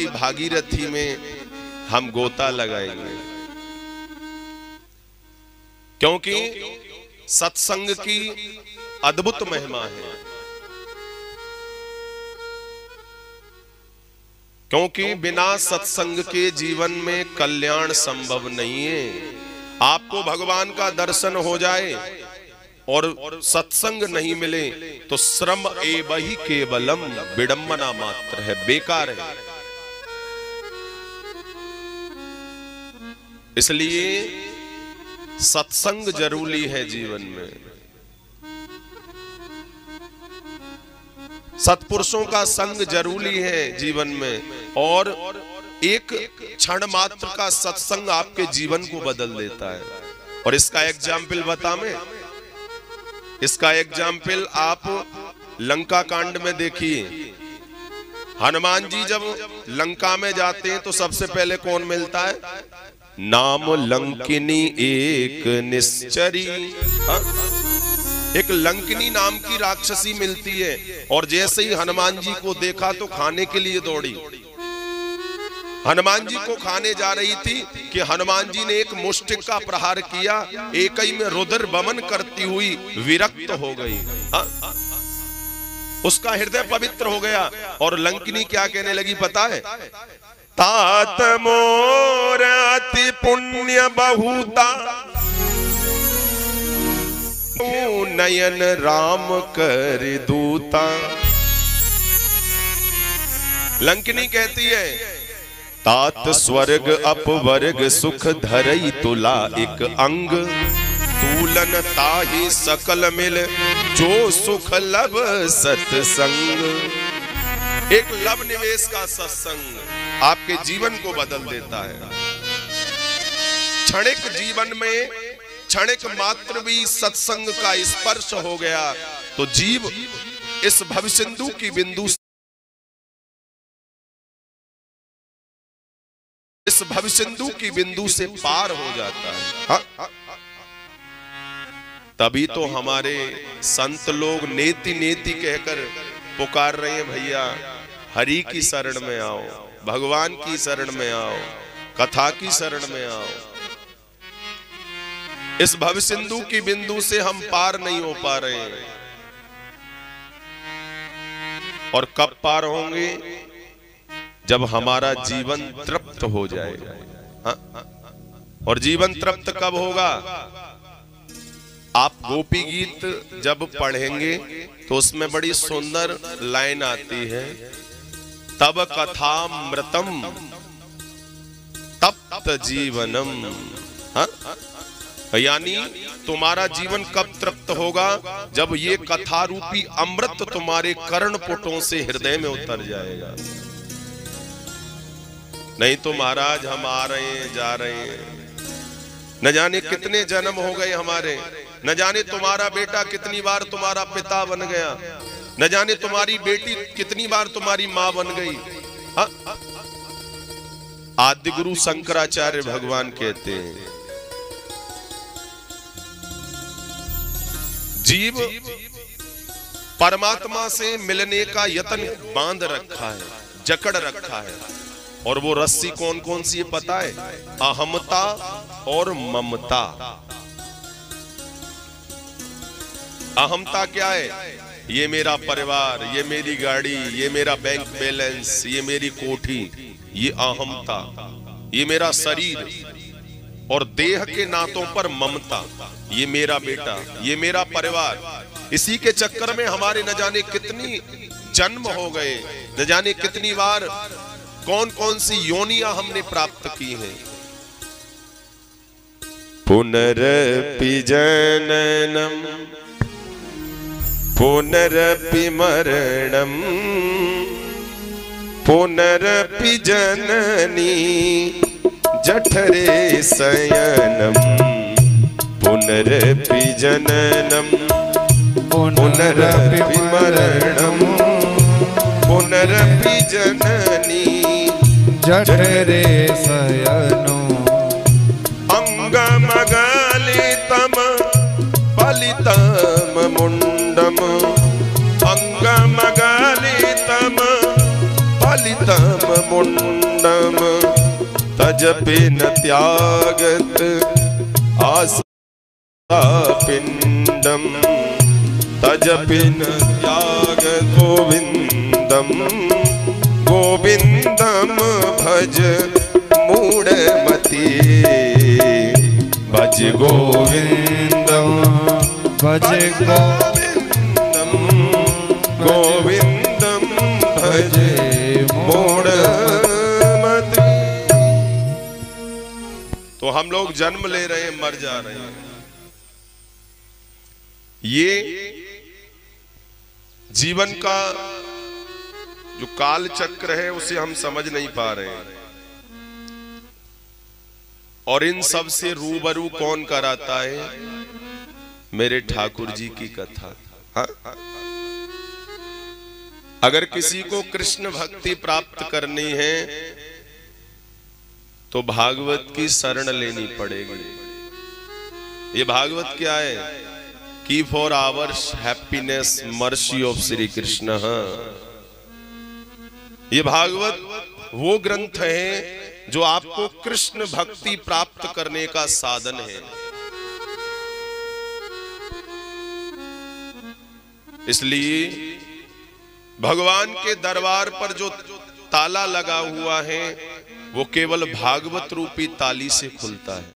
की भागीरथी में हम गोता लगाएंगे, क्योंकि सत्संग की अद्भुत महिमा है। क्योंकि बिना सत्संग के जीवन में कल्याण संभव नहीं है। आपको भगवान का दर्शन हो जाए और सत्संग नहीं मिले तो श्रम एव ही केवलम, विडंबना मात्र है, बेकार है। इसलिए सत्संग जरूरी है जीवन में। सत्पुरुषों का संग जरूरी है जीवन में, और एक क्षण मात्र का सत्संग आपके जीवन को बदल देता है। और इसका एग्जाम्पल बता मैं, इसका एग्जाम्पल आप लंका कांड में देखिए। हनुमान जी जब लंका में जाते हैं तो सबसे पहले कौन मिलता है? नाम लंकिनी एक निश्चरी। एक लंकिनी नाम की राक्षसी मिलती है, और जैसे ही हनुमान जी को देखा तो खाने के लिए दौड़ी। हनुमान जी को खाने जा रही थी कि हनुमान जी ने एक मुष्टिक का प्रहार किया, एक ही में रुद्र बमन करती हुई विरक्त हो गई। उसका हृदय पवित्र हो गया, और लंकिनी क्या कहने लगी पता है? तात मोर अति पुण्य बहुता, नयन राम कर दूता। लंकिनी कहती है, तात स्वर्ग अपवर्ग सुख धरई तुला एक अंग, तूलन ताहि सकल मिल जो सुख लब सत्संग। एक लब निवेश का सत्संग आपके जीवन को बदल देता है। क्षणिक जीवन में क्षणिक मात्र भी सत्संग का स्पर्श हो गया तो जीव इस भवसिंधु की बिंदु, इस भवसिंधु की बिंदु से पार हो जाता है। तभी तो हमारे संत लोग नेति नेति कहकर पुकार रहे हैं, भैया हरि की शरण में आओ, भगवान की शरण में आओ, कथा की शरण में आओ। इस भवसिंधु की बिंदु से हम पार नहीं हो पा रहे हैं। और कब पार होंगे? जब हमारा जीवन तृप्त हो जाएगा। और जीवन तृप्त कब होगा? आप गोपी गीत जब पढ़ेंगे तो उसमें बड़ी सुंदर लाइन आती है, तब कथामृतम तप्त जीवनम। यानी तुम्हारा जीवन कब तृप्त होगा? जब ये कथा रूपी अमृत तुम्हारे कर्णपुटों से हृदय में उतर जाएगा। नहीं तो महाराज हम आ रहे हैं जा रहे हैं, न जाने कितने जन्म हो गए हमारे, न जाने तुम्हारा बेटा कितनी बार तुम्हारा पिता बन गया, न जाने तुम्हारी बेटी कितनी बार तुम्हारी मां बन गई। आदि गुरु शंकराचार्य भगवान कहते हैं, जीव परमात्मा से मिलने का यत्न बांध रखा है, जकड़ रखा है। और वो रस्सी कौन कौन सी है पता है? अहमता और ममता। अहमता क्या है? ये मेरा परिवार, ये मेरी गाड़ी, ये मेरा बैंक बैलेंस, ये मेरी कोठी, ये अहमता। ये मेरा शरीर और देह के नातों पर ममता, ये मेरा बेटा, ये मेरा परिवार। इसी के चक्कर में हमारे न जाने कितनी जन्म हो गए, न जाने कितनी बार कौन कौन सी योनियां हमने प्राप्त की हैं। पुनरपि जननम पुनरपि मरणम पुनरपि जननी जठरे शयनम। पुनरपि जननम पुनरपि मरणम पुनरपि जननी जठरे शयनो। अंगमगलितम पलितम मुंडम अंगमगलितम पलितम मुंडम गोविंदम तजपि न त्यागत आसा पिंडम तजपि न त्यागत गोविंदम गोविंदम भज मूढ़मति भज गोविंदम भज गोविंदम गोविंदम भज मूढ़मति। तो हम लोग जन्म ले रहे हैं, मर जा रहे हैं। ये जीवन का जो काल चक्र है उसे हम समझ नहीं पा रहे हैं। और इन सब से रूबरू कौन कराता है? मेरे ठाकुर जी की कथा। हाँ? अगर किसी को कृष्ण भक्ति प्राप्त करनी है तो भागवत की शरण लेनी पड़ेगी। ये भागवत क्या है? की for hours happiness mercy of Shri Krishna. ये भागवत वो ग्रंथ है जो आपको कृष्ण भक्ति प्राप्त करने का साधन है। इसलिए भगवान के दरबार पर जो ताला लगा हुआ है वो केवल भागवत रूपी ताली से खुलता है।